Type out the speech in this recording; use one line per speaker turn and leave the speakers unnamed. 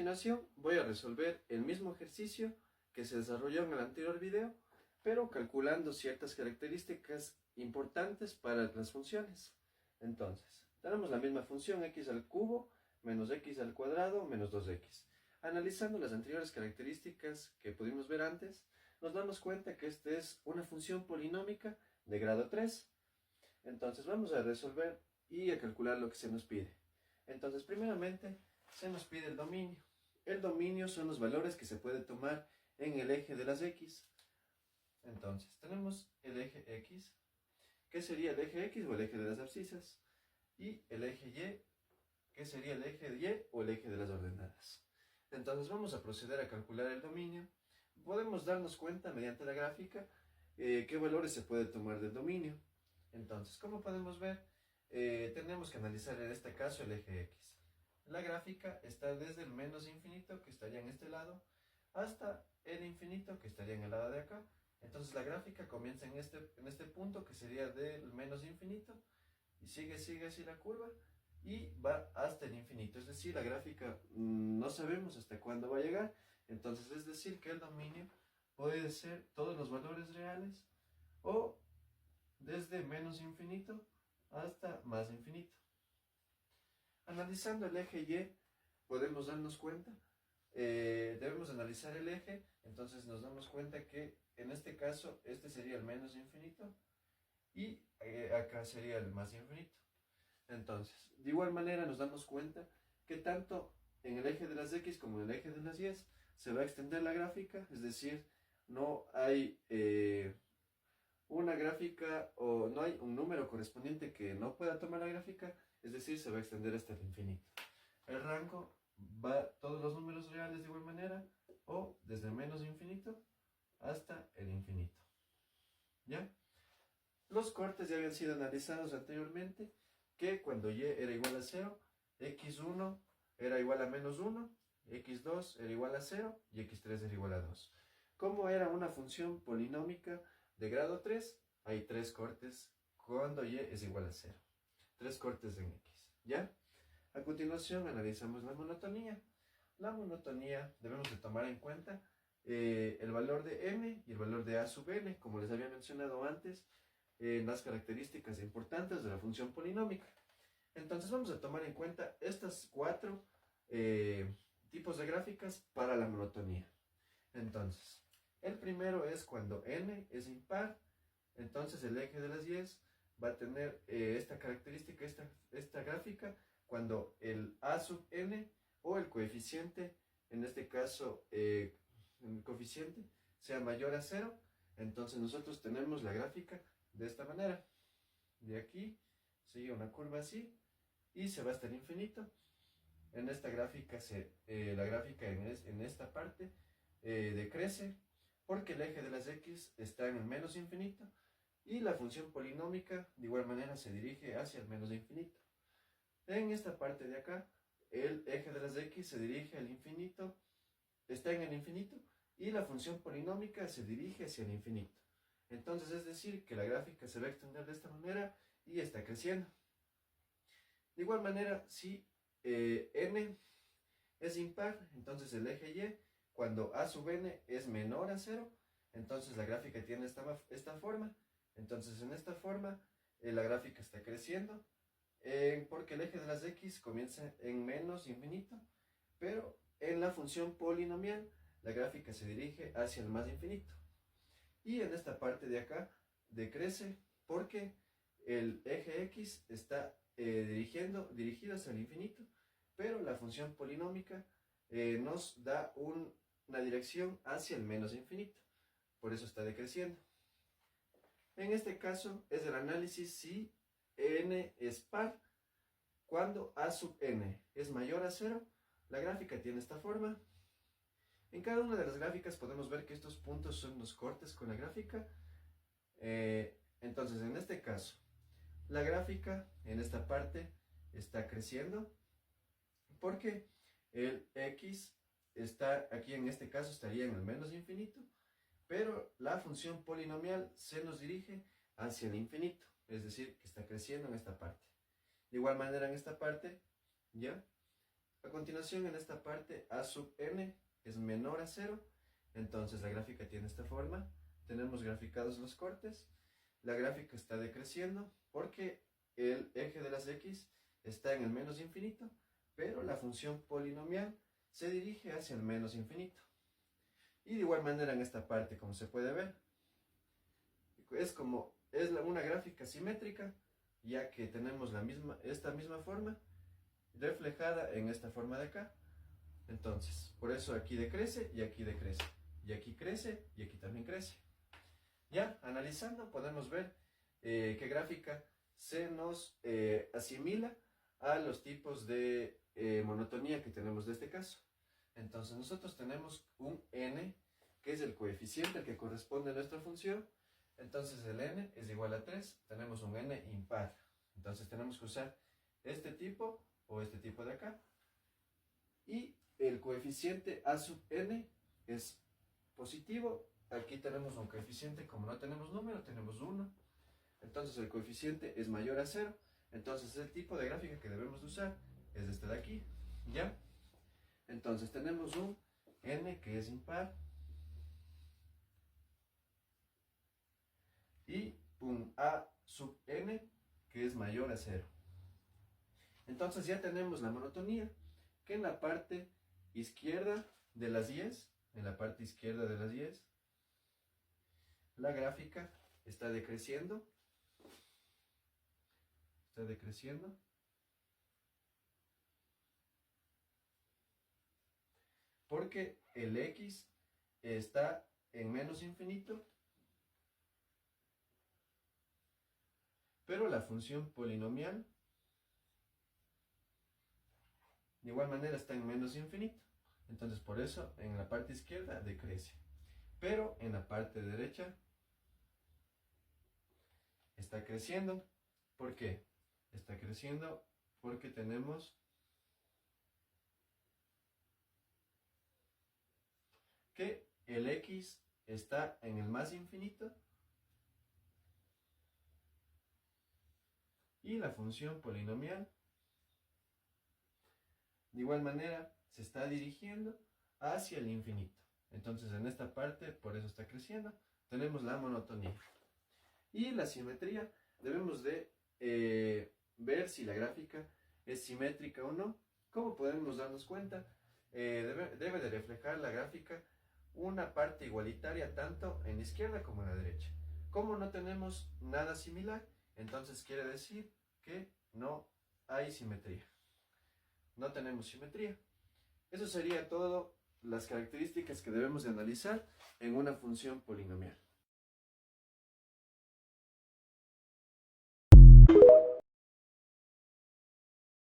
continuación voy a resolver el mismo ejercicio que se desarrolló en el anterior video, pero calculando ciertas características importantes para las funciones. Entonces, tenemos la misma función x al cubo menos x al cuadrado menos 2x. Analizando las anteriores características que pudimos ver antes, nos damos cuenta que esta es una función polinómica de grado 3. Entonces vamos a resolver y a calcular lo que se nos pide. Entonces, primeramente, se nos pide el dominio. El dominio son los valores que se puede tomar en el eje de las x. Entonces, tenemos el eje x, que sería el eje x o el eje de las abscisas, y el eje y, que sería el eje de y o el eje de las ordenadas. Entonces, vamos a proceder a calcular el dominio. Podemos darnos cuenta mediante la gráfica qué valores se puede tomar del dominio. Entonces, como podemos ver, tenemos que analizar en este caso el eje x. La gráfica está desde el menos infinito, que estaría en este lado, hasta el infinito, que estaría en el lado de acá. Entonces la gráfica comienza en este punto, que sería del menos infinito, y sigue así la curva, y va hasta el infinito. Es decir, la gráfica no sabemos hasta cuándo va a llegar. Entonces es decir que el dominio puede ser todos los valores reales, o desde menos infinito hasta más infinito. Analizando el eje y, podemos darnos cuenta, debemos analizar el eje, entonces nos damos cuenta que en este caso, este sería el menos infinito, y acá sería el más infinito. Entonces, de igual manera nos damos cuenta que tanto en el eje de las x como en el eje de las y se va a extender la gráfica, es decir, no hay una gráfica o no hay un número correspondiente que no pueda tomar la gráfica, es decir, se va a extender hasta el infinito. El rango va todos los números reales de igual manera, o desde menos infinito hasta el infinito. ¿Ya? Los cortes ya habían sido analizados anteriormente, que cuando y era igual a 0, x1 era igual a menos 1, x2 era igual a 0 y x3 era igual a 2. Como era una función polinómica de grado 3, hay 3 cortes cuando y es igual a 0. 3 cortes en x, ¿ya? A continuación analizamos la monotonía. La monotonía debemos de tomar en cuenta el valor de m y el valor de a sub n, como les había mencionado antes, en las características importantes de la función polinómica. Entonces vamos a tomar en cuenta estas 4 tipos de gráficas para la monotonía. Entonces, el primero es cuando n es impar. Entonces el eje de las y va a tener esta característica, esta gráfica, cuando el a sub n o el coeficiente, en este caso el coeficiente, sea mayor a 0. Entonces nosotros tenemos la gráfica de esta manera. De aquí sigue una curva así y se va hasta el infinito. En esta gráfica, la gráfica en esta parte decrece porque el eje de las x está en el menos infinito y la función polinómica de igual manera se dirige hacia el menos infinito. En esta parte de acá, el eje de las x se dirige al infinito, está en el infinito, y la función polinómica se dirige hacia el infinito. Entonces es decir que la gráfica se va a extender de esta manera y está creciendo. De igual manera, si n es impar, entonces el eje y, cuando a sub n es menor a 0, entonces la gráfica tiene esta forma. Entonces en esta forma la gráfica está creciendo, porque el eje de las x comienza en menos infinito, pero en la función polinomial la gráfica se dirige hacia el más infinito. Y en esta parte de acá decrece porque el eje x está dirigido hacia el infinito, pero la función polinómica nos da una dirección hacia el menos infinito, por eso está decreciendo. En este caso es el análisis si n es par. Cuando a sub n es mayor a 0, la gráfica tiene esta forma. En cada una de las gráficas podemos ver que estos puntos son los cortes con la gráfica. Entonces en este caso, la gráfica en esta parte está creciendo porque el x está aquí, en este caso estaría en el menos infinito, pero la función polinomial se nos dirige hacia el infinito, es decir, que está creciendo en esta parte. De igual manera en esta parte, ¿ya? A continuación, en esta parte, a sub n es menor a 0. Entonces la gráfica tiene esta forma. Tenemos graficados los cortes. La gráfica está decreciendo porque el eje de las x está en el menos infinito, pero la función polinomial se dirige hacia el menos infinito. Y de igual manera en esta parte, como se puede ver, es una gráfica simétrica, ya que tenemos esta misma forma reflejada en esta forma de acá. Entonces, por eso aquí decrece y aquí decrece, y aquí crece y aquí también crece. Ya, analizando, podemos ver qué gráfica se nos asimila a los tipos de monotonía que tenemos de este caso. Entonces, nosotros tenemos un n, que es el coeficiente al que corresponde a nuestra función. Entonces, el n es igual a 3. Tenemos un n impar. Entonces, tenemos que usar este tipo o este tipo de acá. Y el coeficiente a sub n es positivo. Aquí tenemos un coeficiente, como no tenemos número, tenemos 1. Entonces el coeficiente es mayor a 0. Entonces el tipo de gráfica que debemos de usar es este de aquí. ¿Ya? Entonces tenemos un n que es impar. Y un a sub n que es mayor a 0. Entonces ya tenemos la monotonía, que en la parte izquierda de las 10, la gráfica está decreciendo, porque el x está en menos infinito, pero la función polinomial de igual manera está en menos infinito. Entonces por eso en la parte izquierda decrece, pero en la parte derecha está creciendo. ¿Por qué? Está creciendo porque tenemos que el x está en el más infinito y la función polinomial de igual manera se está dirigiendo hacia el infinito. Entonces en esta parte, por eso está creciendo, tenemos la monotonía. Y la simetría, debemos de ver si la gráfica es simétrica o no. ¿Cómo podemos darnos cuenta? Debe de reflejar la gráfica una parte igualitaria tanto en la izquierda como en la derecha. Como no tenemos nada similar, entonces quiere decir que no hay simetría. No tenemos simetría. Eso sería todo las características que debemos de analizar en una función polinomial.